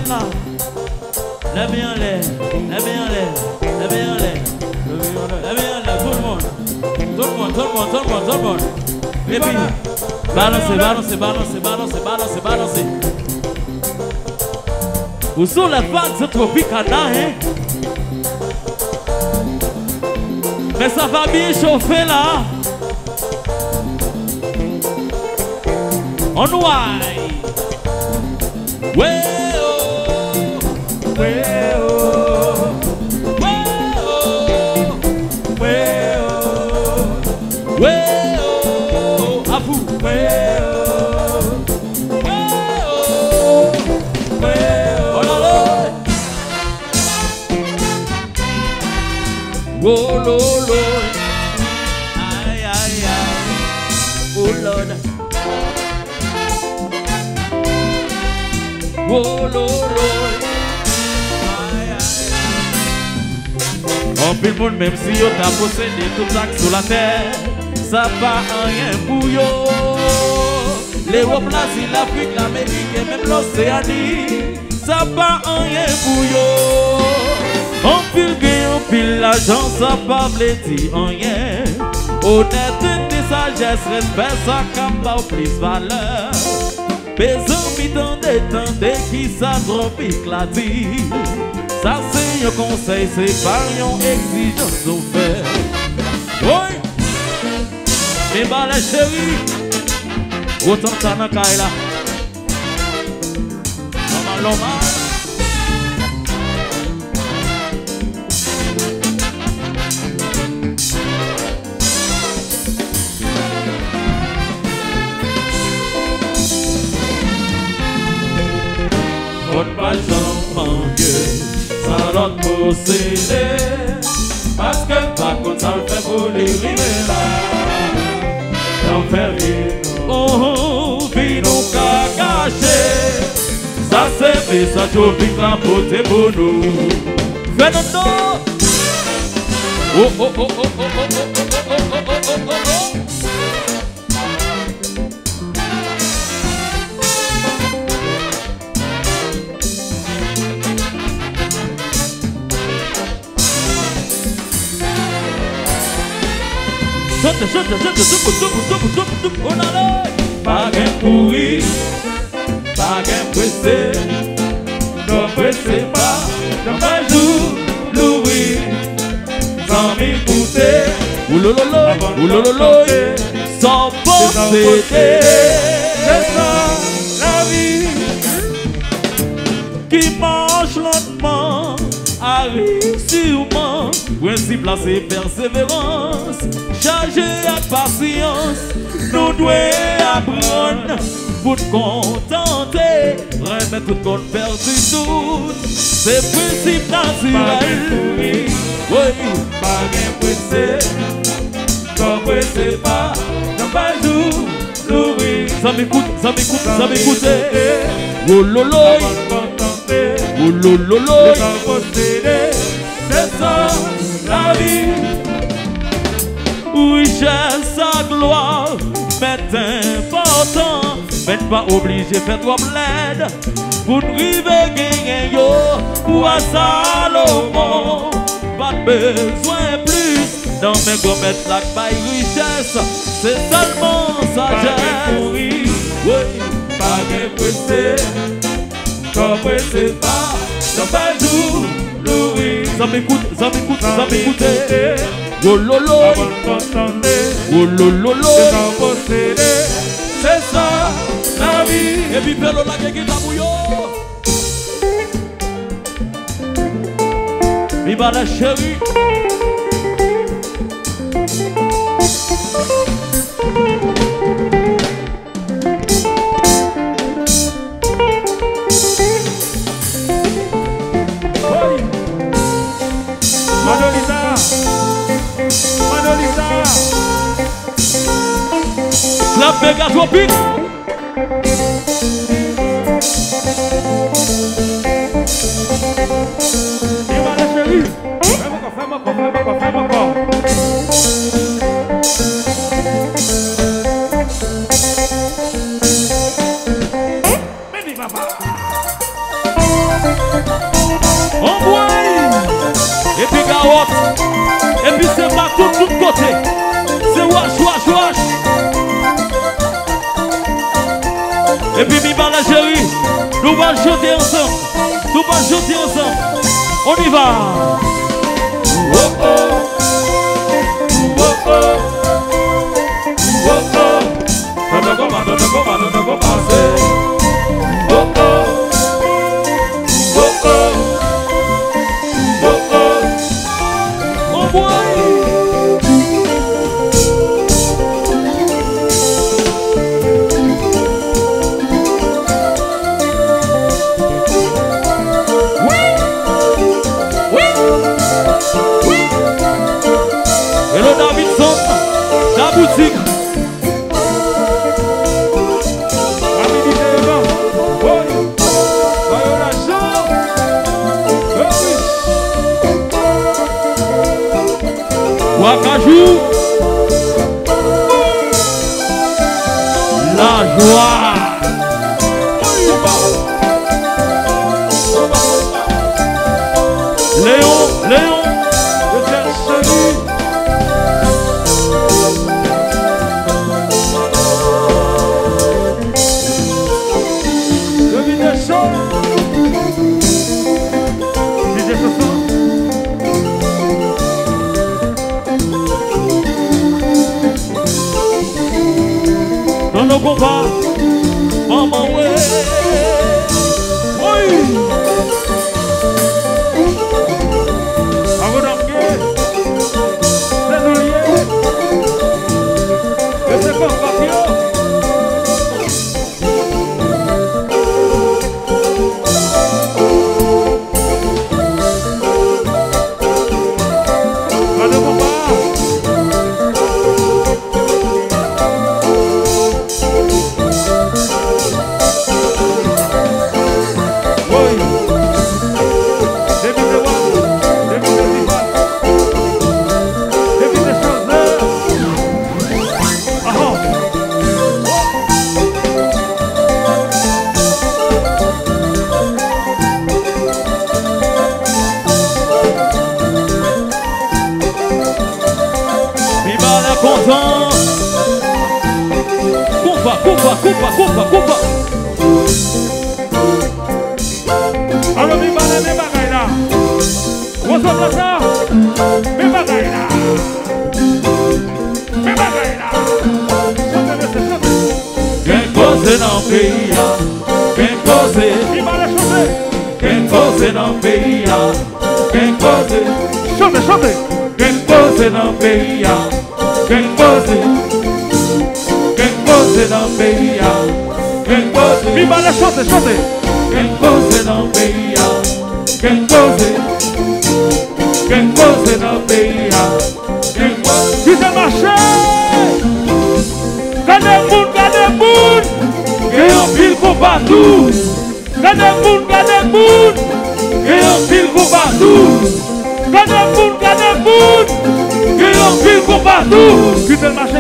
là. Les mains en l'air, les mains en l'air, les mains en l'air, les mains en l'air, tout le monde. Tout le monde, tout le monde, tout le monde, tout le monde. Et puis, balancez, balancez, balancez, balancez, balancez, balancez. Où sont les vagues tropicales, hein? Mais ça va bien chauffer là. On why? Ouais oh, ouais oh, ouais oh, ouais oh, ouais oh, à vous, ouais oh, ouais oh, ouais oh, oh là là. Oh lolo, aïe aïe aïe, oh Lord. Oh lolo, aïe aïe. En pile monde même si yo t'a possédé tout ça sur la terre, ça pas rien pour yo. L'Europe, l'Asie, l'Afrique, l'Amérique et même l'Océanie, ça pas rien pour yo. En pile gain, en pile l'argent, ça pas dire rien. Honnêteté, sagesse, respect, ça campa plus valeur. Pesant mi tendez qui ça tropique la dit. Ça c'est un conseil, c'est pas une exigence au fait. Oui, mais bah les chéris, autant ça n'a qu'à là. Normal, normal. Votre passion en Dieu, sans l'autre posséder. Parce que par contre ça le fait pour les river là. J'en fais rien. Oh, vie nous qu'a caché. Ça c'est fait, ça tropique la beauté pour nous. Fais notre dos. Oh, oh, oh, oh, oh, oh, oh, oh, oh, oh, oh, oh, oh, oh. On a pas gain pourri, pas gain pressé, ne pressez pas, dans ma joue, l'ouvrir, sans m'écouter, oulololo, sans posséder, c'est ça la vie, qui marche lentement, arrive sûrement, principe là c'est persévérance. Chargé à patience, nous devons apprendre pour nous contenter, remettre tout qu'on perdu tout. C'est principe naturel. Oui, pas bien pressé, quand pressé pas, non pas jour, l'ouvrir. Ça m'écoute, ça m'écoute, ça m'écoute. Oh lolo, oh lolo, c'est ça la vie. Richesse sa gloire, mais important, mais pas obligé faire trop l'aide pour arriver gagner yo ou à Salomon. Pas besoin plus dans mes gommettes la paille richesse, c'est seulement sagesse. Oui, pas de pressé, quand pressé pas, dans pas jour, Louis. Ça m'écoute, ça m'écoute, ça m'écoute. Oh lolo, oh lolo, c'est ça la vie. Et puis Pélo la qui tabouillot. Viva la chérie. La Vega Tropique. Viva la chérie. Fais-moi encore. garotte. Et puis c'est pas tout côté. C'est wash, wash, wash. Et puis mi la chérie, nous allons chanter ensemble. Nous allons chanter ensemble. On y va. Oh oh. Oh oh. Oh oh. Don't go passer. Oh oh. Oh oh. Oh oh. Oh boy. Hello Davidson, la boutique. Wakajou, la joie. Léon, Léon, je t'ai salué. Dans nos combats, maman, ouais. Oui. Avant d'emmener, c'est nous liés. Et c'est comme papillon. Dans nos combats. Coupa. Alors, mi bala, mi bagaille. Vous êtes ça? Mi bagaille. Mi bagaille. Quem cose não veia, quem cose. Mi bala chante. Quem cose não veia, quem cose. Chante. Quem cose não veia, quem cose. Não veia, quem cose. Mi bala chante. Quem cose não veia, quem cose não veia, quem cose. Diz a marché. Cadê moun? Quem é o filho com batu? Cadê moun? Quem é o filho com batu? Cadê moun? Quem é o filho com batu? Quita marché.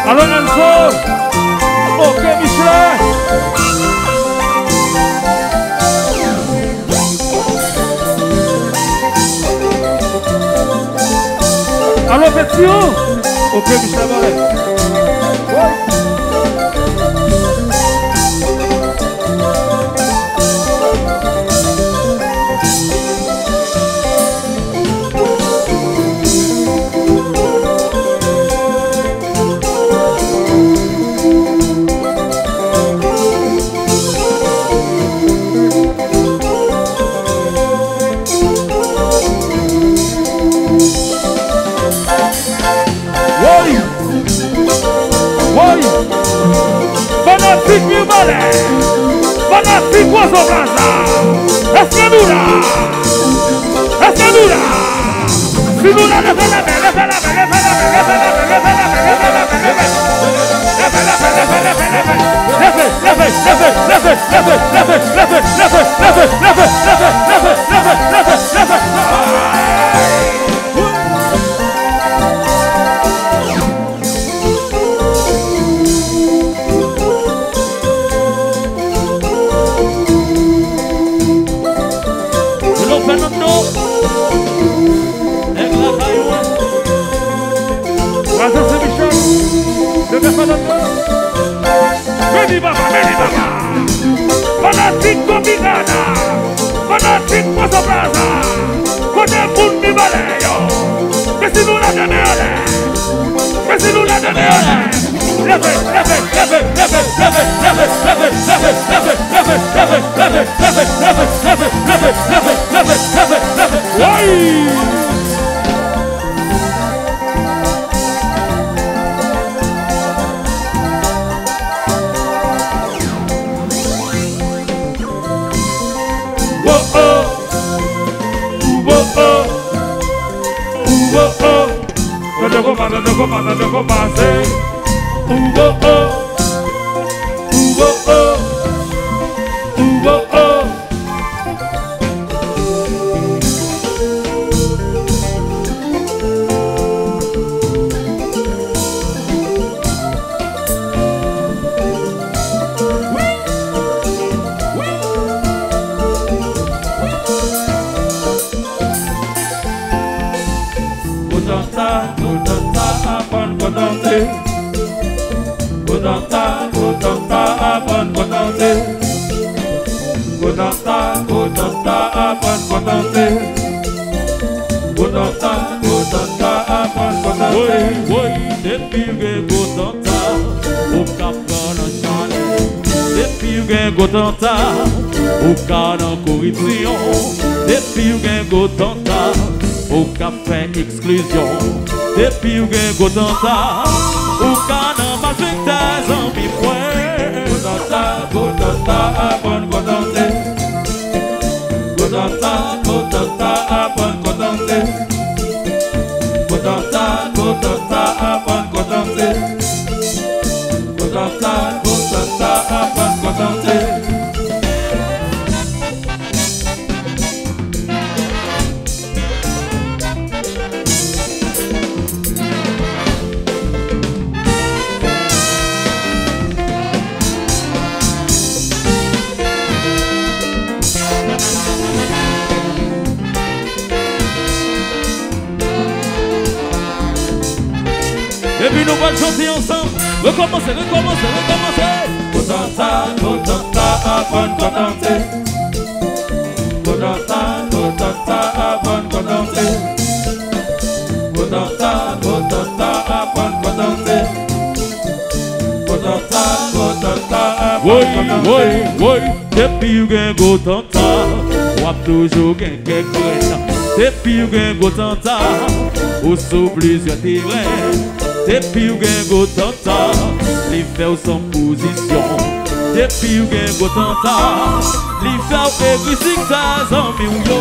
Allô Enzo, ok Michel. Allô Betio, ok Michel Barret. Fanatique mil balé, fanatique oiseau brasa. Essa é dura. Se dura, leva. Meni baba, meni baba. Fanatique Tropicana, fanatique Pozo Plaza. Côté pour mi balayo. Mais si nous la donnons à l'air. Mais si nous la donnons à l'air. Levez, levez, levez, levez, levez, levez, levez, levez, levez, levez, levez, levez, levez, levez, levez, levez, levez, levez, levez, levez. Au cas en corruption, depuis ou gain gotanta, au café exclusion, depuis ou gain gotanta, au cas en malfaiteur en mi-point, gotanta, gotanta, bonne gotante, gotanta, gotanta, bonne gotante, gotanta, gotanta, bonne gotante, gotanta, gotanta, bonne gotante. Et puis nous allons chanter ensemble. Recommencer, recommencer, recommencer. Gotanta, gotanta, bonne gotante. Gotanta, gotanta, bonne gotante. Gotanta, gotanta, bonne gotante. Gotanta, gotanta, bonne gotante. Oui, oui, depuis que gotanta, ou toujours quelqu'un grain. Depuis que gotanta, ou sous plusieurs terrains. Depuis ou gen gotanta, li fè ou son position. Depuis ou gen gotanta, li fè ou egrisik ta zanmi ou yo.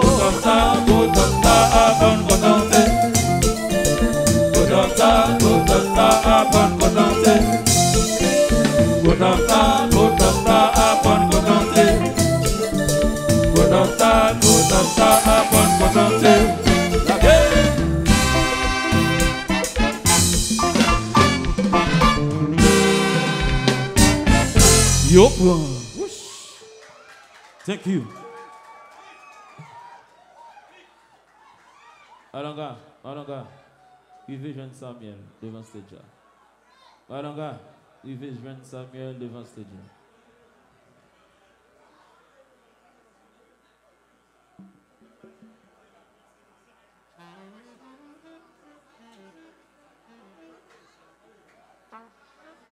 Gotanta, gotanta, bonne gotante. Gotanta, gotanta, bonne gotante. Gotanta, gotanta, bonne gotante. Gotanta, gotanta, bonne gotante. Yo, thank you. Alanga, vivez jeune Samuel devant stage. Alanga, vivez jeune Samuel devant stage.